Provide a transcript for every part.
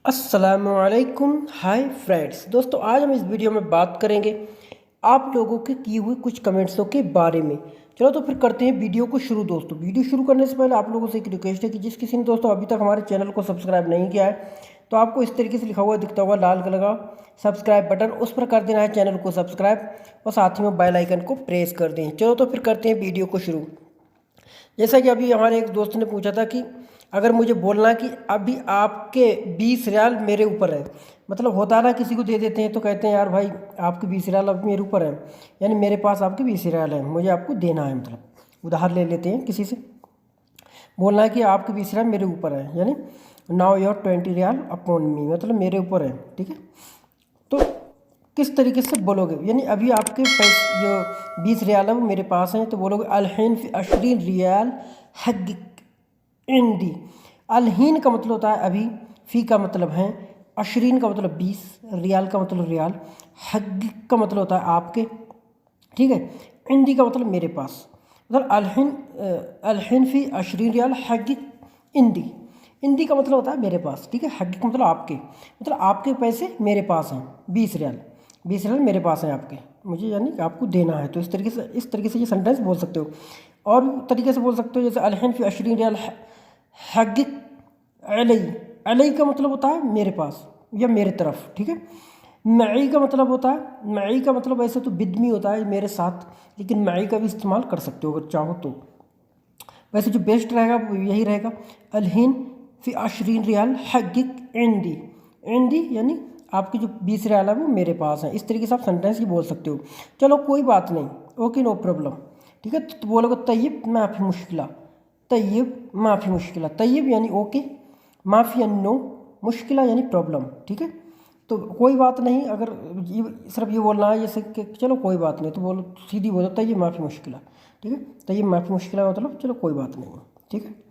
अस्सलामुअलैकुम। Hi friends, दोस्तों आज हम इस वीडियो में बात करेंगे आप लोगों के किए हुए कुछ कमेंट्सों के बारे में। चलो तो फिर करते हैं वीडियो को शुरू। दोस्तों वीडियो शुरू करने से पहले आप लोगों से एक रिक्वेस्ट है कि जिस किसी ने दोस्तों अभी तक हमारे चैनल को सब्सक्राइब नहीं किया है तो आपको इस तरीके से लिखा हुआ दिखता हुआ लाल कलर का सब्सक्राइब बटन, उस पर कर देना है चैनल को सब्सक्राइब और साथ ही में बेल आइकन को प्रेस कर दें। चलो तो फिर करते हैं वीडियो को शुरू। जैसा कि अभी हमारे एक दोस्त ने पूछा था कि अगर मुझे बोलना कि अभी आपके 20 रियाल मेरे ऊपर है, मतलब होता है ना किसी को दे देते हैं तो कहते हैं यार भाई आपके 20 रियाल अब मेरे ऊपर है, यानी मेरे पास आपके 20 रियाल है, मुझे आपको देना है। मतलब उधार ले लेते हैं किसी से, बोलना है कि आपके 20 रियाल मेरे ऊपर है, यानी now your 20 rely upon me, मतलब मेरे ऊपर है। ठीक है, तो किस तरीके से बोलोगे, यानी अभी आपके पैसे जो 20 रियाल है वो मेरे पास हैं तो बोलोगे अलहीन फी 20 रियाल हक इंडी। अलहीन का मतलब होता है अभी, फ़ी का मतलब है, अशरीन का मतलब 20, रियाल का मतलब रियाल, हक का मतलब होता है आपके, ठीक है, इंडी का मतलब मेरे पास। मतलब अलहीन फ़ी 20 रियाल हक इंडी, इंडी का मतलब होता है मेरे पास, ठीक है, हक का मतलब आपके, मतलब आपके पैसे मेरे पास हैं 20 रियाल, 20 रियाल मेरे पास हैं आपके, मुझे यानी कि आपको देना है। तो इस तरीके से ये सेंटेंस बोल सकते हो। और तरीके से बोल सकते हो जैसे अलहीन फ़ी 20 रियाल हक अलई, अलई का मतलब होता है मेरे पास या मेरे तरफ, ठीक है। मई का मतलब होता है, मई का मतलब ऐसे तो बिदमी होता है मेरे साथ, लेकिन मई का भी इस्तेमाल कर सकते हो अगर चाहो तो। वैसे जो बेस्ट रहेगा वो यही रहेगा, अलहीन फ़ी 20 रियाल हक इंडी, इंडी यानी आपकी जो 20 रियाल है वो मेरे पास है। इस तरीके से आप सेंटेंस ही बोल सकते हो। चलो कोई बात नहीं, ओके नो प्रॉब्लम, ठीक है। तो बोलोगे तय्यब माफ़ी मुश्किला, तय्यब माफ़ी मुश्किला, तय्यब यानी ओके, माफ़ी यानी नो, मुश्किला यानी प्रॉब्लम, ठीक है। तो कोई बात नहीं, अगर ये सिर्फ ये बोलना है जैसे कि चलो कोई बात नहीं, तो बोलो सीधी बोलो तय्यब माफ़ी मुश्किला, ठीक है। तय्यब माफ़ी मुश्किला मतलब चलो कोई बात नहीं, ठीक है।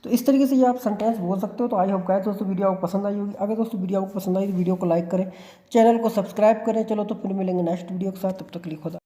तो इस तरीके से ये आप सेंटेंस बोल सकते हो। तो आई होप गाइस दोस्तों वीडियो आपको पसंद आई होगी। अगर दोस्तों वीडियो आपको पसंद आई तो वीडियो को लाइक करें, चैनल को सब्सक्राइब करें। चलो तो फिर मिलेंगे नेक्स्ट वीडियो के साथ, तब तक के लिए खुदा।